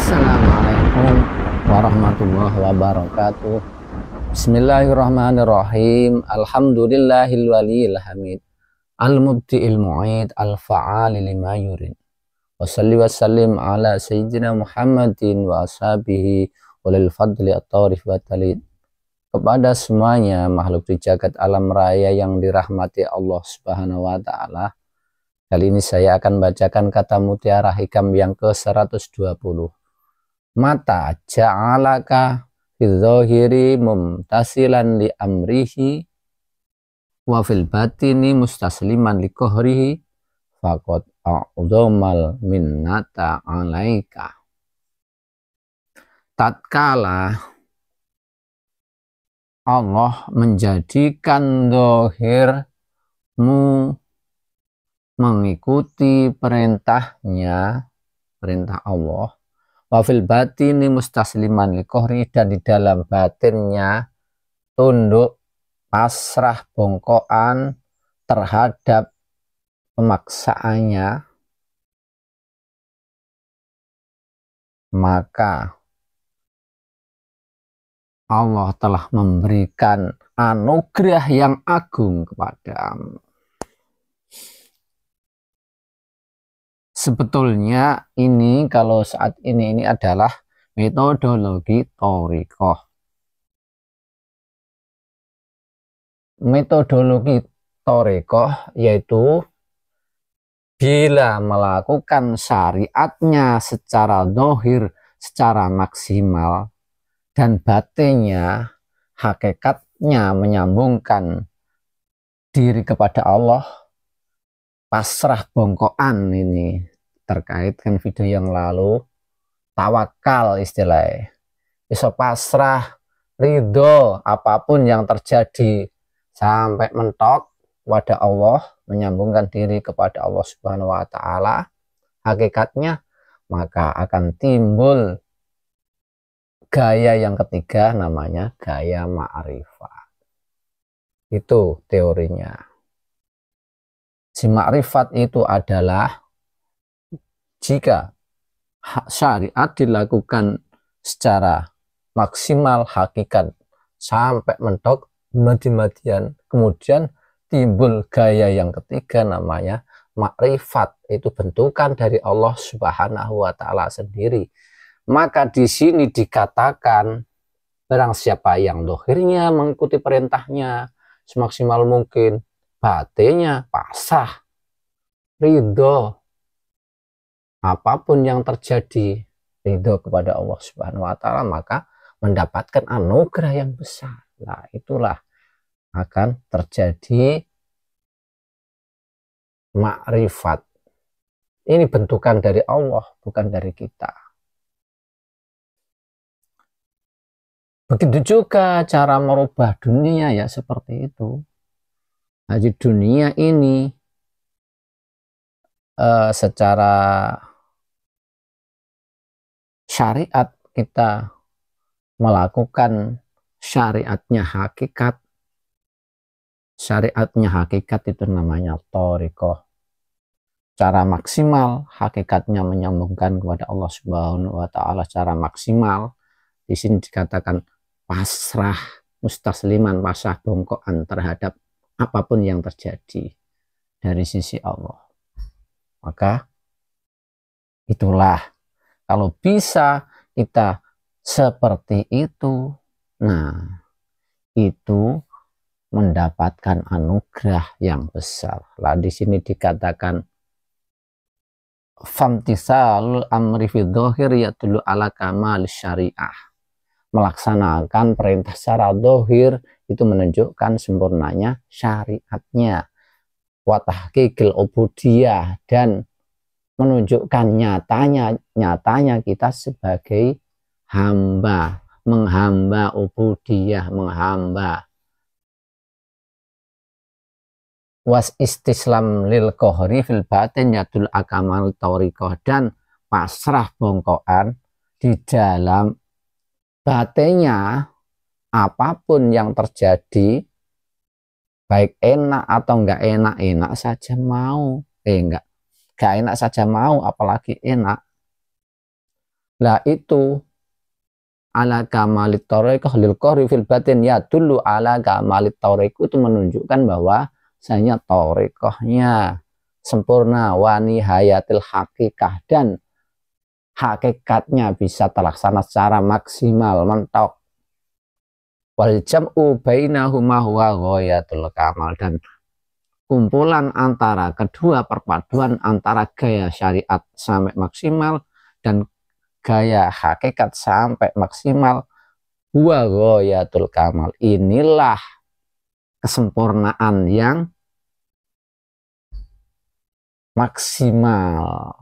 Assalamualaikum warahmatullahi wabarakatuh. Bismillahirrahmanirrahim. Alhamdulillahil waliyil hamid. Al-mubti'il mu'id al-fa'ali lima yurid. Wassalli wassallim ala sayyidina Muhammadin wa ashabihi walil fadli at-tarif wa talid. Kepada semuanya makhluk di jagat alam raya yang dirahmati Allah Subhanahu wa ta'ala. Kali ini saya akan bacakan kata mutiara hikam yang ke-120. Mata ja'alaka fidzohiri mumtasilan li amrihi wa fil batini mustasliman li kohrihi faqad a'udhamal minnata alaika. Tatkala Allah menjadikan zahirmu mengikuti perintahnya, perintah Allah, wafil batini mustasliman liqohri, dan di dalam batinnya tunduk pasrah bongkoan terhadap pemaksaannya, maka Allah telah memberikan anugerah yang agung kepadamu. Sebetulnya ini kalau saat ini adalah metodologi thoriqah. Metodologi thoriqah yaitu bila melakukan syariatnya secara zahir, secara maksimal, dan batinnya, hakikatnya menyambungkan diri kepada Allah, pasrah bongkoan ini. Terkait kan video yang lalu, tawakal istilahnya, bisa pasrah, ridho apapun yang terjadi sampai mentok kepada Allah, menyambungkan diri kepada Allah Subhanahu wa ta'ala, hakikatnya maka akan timbul gaya yang ketiga, namanya gaya ma'rifat. Itu teorinya. Si ma'rifat itu adalah jika syariat dilakukan secara maksimal, hakikat sampai mentok mati-matian, kemudian timbul gaya yang ketiga, namanya makrifat. Itu bentukan dari Allah Subhanahu wa ta'ala sendiri. Maka di sini dikatakan barang siapa yang dohirnya mengikuti perintahnya semaksimal mungkin, batinnya pasrah, ridho apapun yang terjadi, ridho kepada Allah Subhanahu wa ta'ala, maka mendapatkan anugerah yang besar. Nah, itulah akan terjadi makrifat. Ini bentukan dari Allah, bukan dari kita. Begitu juga cara merubah dunia, ya seperti itu. Nah, di dunia ini secara syariat kita melakukan syariatnya hakikat. Syariatnya hakikat itu namanya thoriqah. Cara maksimal, hakikatnya menyambungkan kepada Allah Subhanahu wa ta'ala secara maksimal. Di sini dikatakan pasrah, mustasliman, pasrah bongkoan terhadap apapun yang terjadi dari sisi Allah. Maka itulah, kalau bisa kita seperti itu, nah itu mendapatkan anugerah yang besar. Lah di sini dikatakan famtisalul amri fi dzahir yatlu ala kamal syariah. Melaksanakan perintah secara zahir itu menunjukkan sempurnanya syariatnya. Wa tahqiqil ubudiyah, dan menunjukkan nyatanya kita sebagai hamba, menghamba, ubudiyah, menghamba. Was istislam lil kohri fil batin yadul akamal thoriqah, dan pasrah bongkoan di dalam batinnya, apapun yang terjadi, baik enak atau enggak enak, enak saja mau, enggak enak saja mau, apalagi enak. Lah itu ala kamalit thariqah lil qahri fil batin, ya dulu ala kamalit thariqah itu menunjukkan bahwa hanya thariqahnya sempurna, wa nihayatil hakikah, dan hakikatnya bisa terlaksana secara maksimal, mentok. Wal jam'u bainahuma huwa ghayatul kamal, dan kumpulan antara kedua, perpaduan antara gaya syariat sampai maksimal dan gaya hakikat sampai maksimal, huwa ghayatul kamal, inilah kesempurnaan yang maksimal.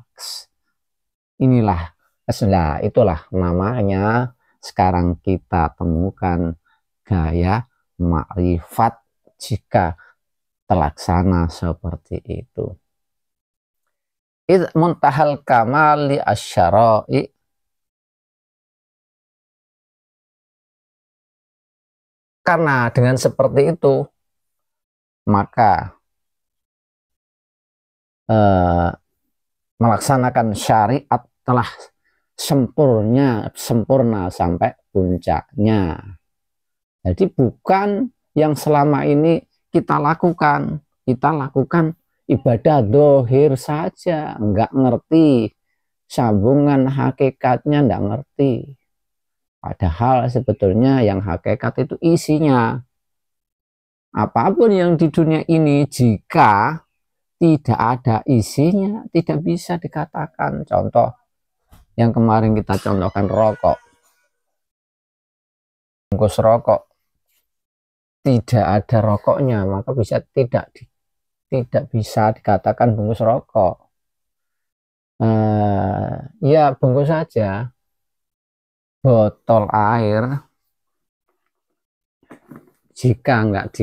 Inilah, itulah namanya sekarang kita temukan gaya makrifat jika terlaksana seperti itu. Muntahal kamali asyara'i, karena dengan seperti itu maka melaksanakan syariat telah sempurna sampai puncaknya. Jadi bukan yang selama ini kita lakukan ibadah dohir saja, nggak ngerti sambungan hakikatnya, nggak ngerti. Padahal sebetulnya yang hakikat itu isinya. Apapun yang di dunia ini jika tidak ada isinya tidak bisa dikatakan. Contoh yang kemarin kita contohkan, rokok, bungkus rokok tidak ada rokoknya maka tidak bisa dikatakan bungkus rokok. Ya bungkus saja. Botol air jika nggak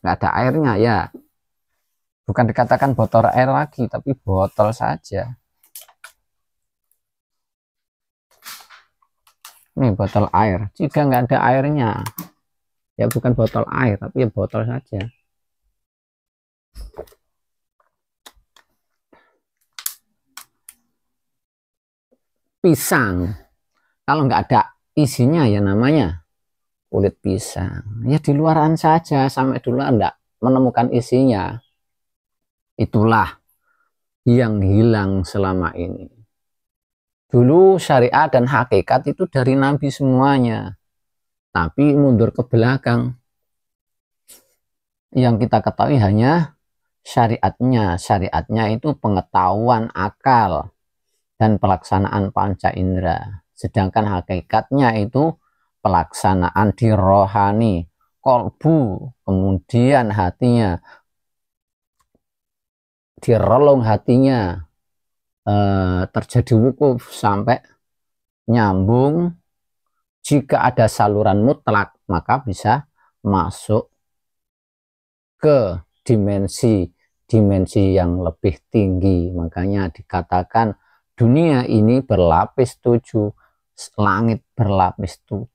ada airnya ya bukan dikatakan botol air lagi, tapi botol saja. Ini botol air, jika nggak ada airnya ya bukan botol air, tapi ya botol saja. Pisang, kalau nggak ada isinya ya namanya kulit pisang. Ya di luaran saja, sampai dulu enggak menemukan isinya. Itulah yang hilang selama ini. Dulu syariat dan hakikat itu dari Nabi semuanya. Tapi mundur ke belakang. Yang kita ketahui hanya syariatnya. Syariatnya itu pengetahuan akal dan pelaksanaan panca indera. Sedangkan hakikatnya itu pelaksanaan di rohani, kolbu, kemudian hatinya, di relung hatinya terjadi wukuf sampai nyambung. Jika ada saluran mutlak maka bisa masuk ke dimensi yang lebih tinggi. Makanya dikatakan dunia ini berlapis 7, langit berlapis 7.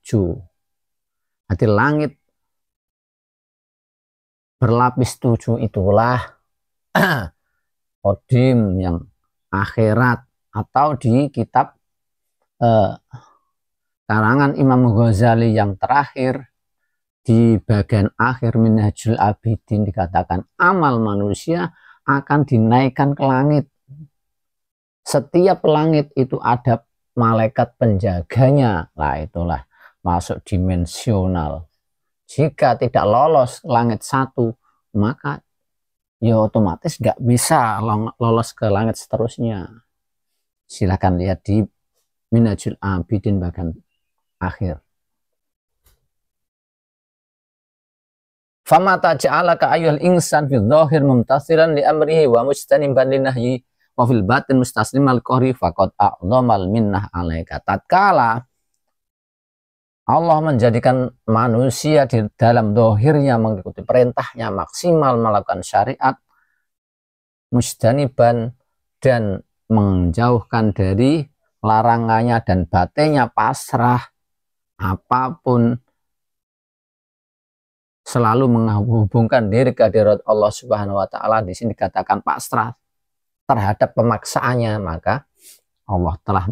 Jadi langit berlapis 7 itulah kodim yang akhirat, atau di kitab karangan Imam Ghazali yang terakhir di bagian akhir Minhajul Abidin dikatakan amal manusia akan dinaikkan ke langit. Setiap langit itu ada malaikat penjaganya. Lah itulah masuk dimensional. Jika tidak lolos langit 1 maka ya otomatis nggak bisa lolos ke langit seterusnya. Silahkan lihat di Minhajul Abidin bagian akhir. Fama taj'alaka ayyuhal insan fi dhahir mumtasilan li amrihi wa mujtaniban linahyi wa fil batin mustaslimal qahri faqad a'dhamal minnah alaika. Tatkala Allah menjadikan manusia di dalam dohirnya mengikuti perintahnya, maksimal melakukan syariat, mujtaniban dan menjauhkan dari larangannya, dan batinnya pasrah, apapun selalu menghubungkan diri ke hadirat Allah Subhanahu wa taala. Di sini dikatakan pasrah terhadap pemaksaannya, maka Allah telah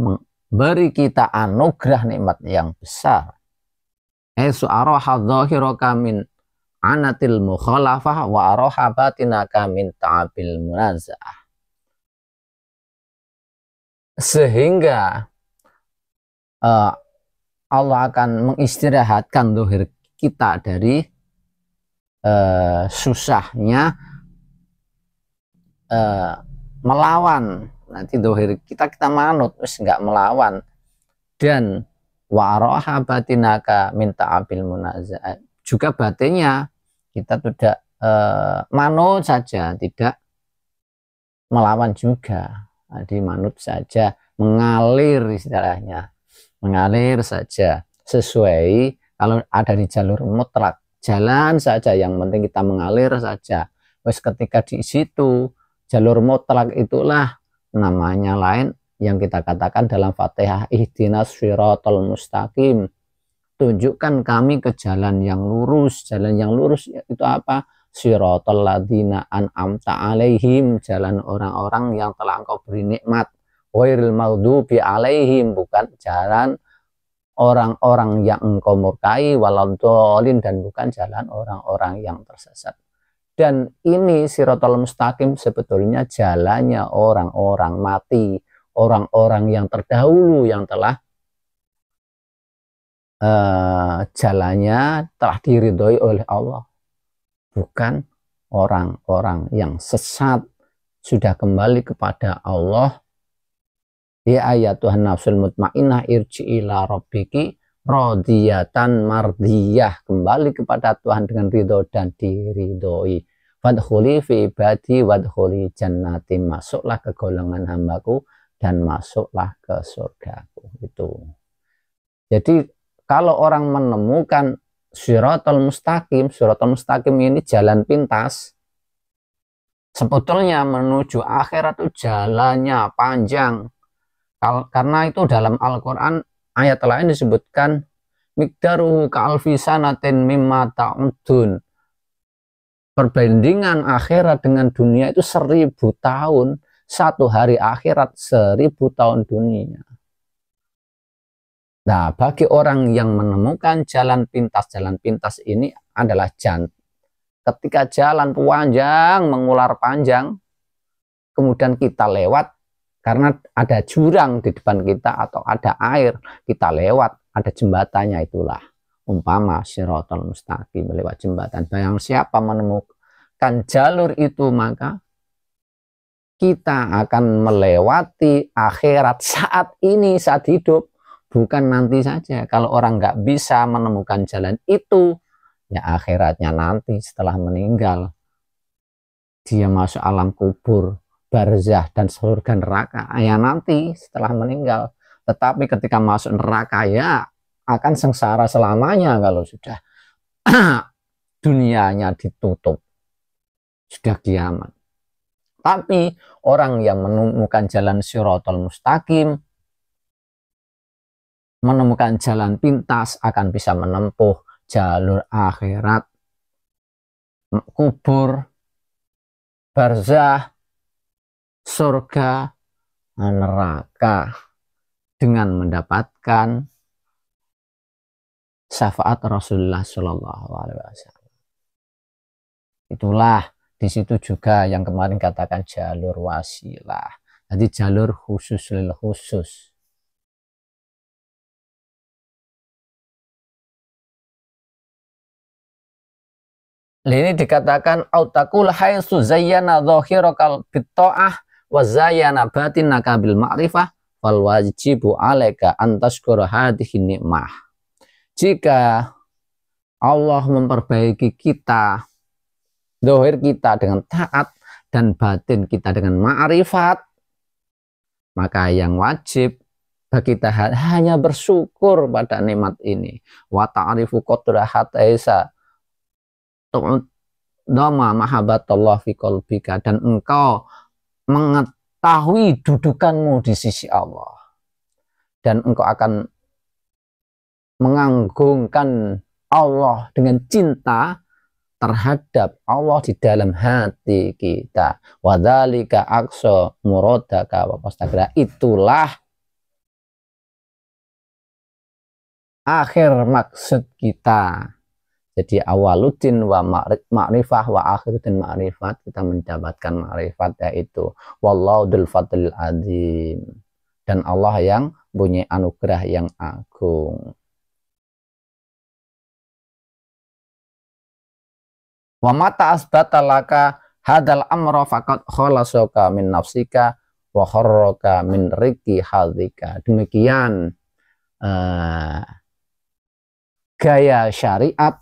beri kita anugerah nikmat yang besar. Aroha dhahiraka min anatil mukhalafah wa aroha batinaka min ta'abil munaza'ah. Sehingga Allah akan mengistirahatkan zahir kita dari susahnya melawan. Nanti zahir kita manut, terus nggak melawan. Dan waroha batinaka minta abil munaza'at, juga batinnya kita tidak manut saja, tidak melawan juga, jadi manut saja, mengalir istilahnya, mengalir saja sesuai. Kalau ada di jalur mutlak, jalan saja, yang penting kita mengalir saja. Wes ketika di situ jalur mutlak itulah namanya lain yang kita katakan dalam Fatihah, ihdinas shiratal mustaqim, tunjukkan kami ke jalan yang lurus. Jalan yang lurus itu apa? Shiratal ladzina an'amta alaihim, jalan orang-orang yang telah engkau beri nikmat. Ghairil maghdubi alaihim, bukan jalan orang-orang yang engkau murkai, waladhdallin, dan bukan jalan orang-orang yang tersesat. Dan ini shiratal mustaqim sebetulnya jalannya orang-orang mati, orang-orang yang terdahulu, yang telah jalannya telah diridhoi oleh Allah, bukan orang-orang yang sesat sudah kembali kepada Allah. Ya ayatuhan nafsul mutmainnah irji ila rabbiki radiyatan mardiyah, kembali kepada Tuhan dengan ridho dan diridhoi. Fadkhuli fi ibadi wadkhuli jannati, masuklah ke golongan hambaku dan masuklah ke surgaku. Itu. Jadi kalau orang menemukan shiratal mustaqim ini jalan pintas, sebetulnya menuju akhirat itu jalannya panjang. Karena itu dalam Al-Quran ayat lain disebutkan miqdaruhu ka'alfi sanatin mimma ta'udun, perbandingan akhirat dengan dunia itu 1000 tahun. Satu hari akhirat 1000 tahun dunia. Nah, bagi orang yang menemukan jalan pintas ini adalah ketika jalan panjang, mengular panjang, kemudian kita lewat, karena ada jurang di depan kita atau ada air, kita lewat, ada jembatannya, itulah umpama shiratal mustaqim, lewat jembatan. Bayang siapa menemukan jalur itu, maka kita akan melewati akhirat saat ini, saat hidup, bukan nanti saja. Kalau orang nggak bisa menemukan jalan itu, ya akhiratnya nanti setelah meninggal. Dia masuk alam kubur, barzah, dan surga neraka, ya nanti setelah meninggal. Tetapi ketika masuk neraka, ya akan sengsara selamanya kalau sudah dunianya ditutup, sudah kiamat. Tapi orang yang menemukan jalan shiratal mustaqim, menemukan jalan pintas, akan bisa menempuh jalur akhirat, kubur, barzah, surga, neraka, dengan mendapatkan syafaat Rasulullah Shallallahu Alaihi Wasallam. Itulah di situ juga yang kemarin katakan jalur wasilah, jadi jalur khusus lil khusus. Ini dikatakan autakul haitsu zayyana dhahirakal bitta'ah wa zayyana batinaka bil ma'rifah wal wajibu 'alaika an tashkura hadhihi ni'mah. Jika Allah memperbaiki kita, zahir kita dengan taat dan batin kita dengan ma'rifat, maka yang wajib bagi kita hanya bersyukur pada nikmat ini. Wa ta'rifu qadrahat aisa dama mahabbatullah fi qalbika, dan engkau mengetahui dudukanmu di sisi Allah, dan engkau akan mengagungkan Allah dengan cinta terhadap Allah di dalam hati kita. Wadzalika aqsa muradaka wa qasdaka, itulah akhir maksud kita. Jadi awaluddin wa ma'rifah wa akhiruddin ma'rifat, kita mendapatkan ma'rifat, yaitu wallahu dzul fadlil azim, dan Allah yang punya anugerah yang agung. Wa mata asbata laka hadal amra faqad khalasaka min nafsika wa kharraka min riki hadzika. Demikian gaya syariat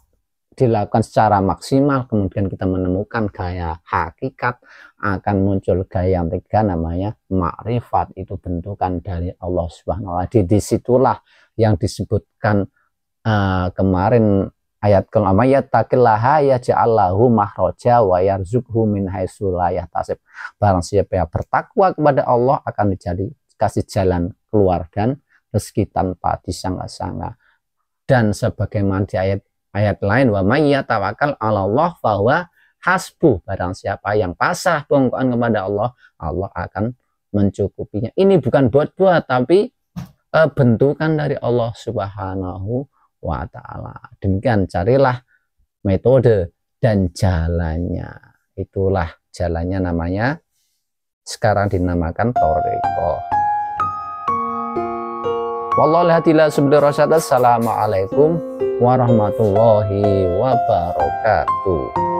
dilakukan secara maksimal, kemudian kita menemukan gaya hakikat, akan muncul gaya yang ketiga namanya makrifat. Itu bentukan dari Allah Subhanahu wa ta'ala. Disitulah yang disebutkan kemarin ayat kelama, yattaqillaha yaj'allahu makhraja wa yarzuqhu min haitsu la yahtasib. Barang siapa yang bertakwa kepada Allah akan dikasih jalan keluar dan rezeki tanpa disangka-sangka. Dan sebagaimana di ayat lain, wa may yatawakkal 'alallah fahuwa hasbuh. Barang siapa yang pasrah pengkokan kepada Allah, Allah akan mencukupinya. Ini bukan buat-buat, tapi bentukan dari Allah Subhanahu wa ta'ala. Demikian, carilah metode dan jalannya. Itulah jalannya, namanya sekarang dinamakan thariqah. Wallahu la subhanahu wa ta'ala. Assalamualaikum warahmatullahi wabarakatuh.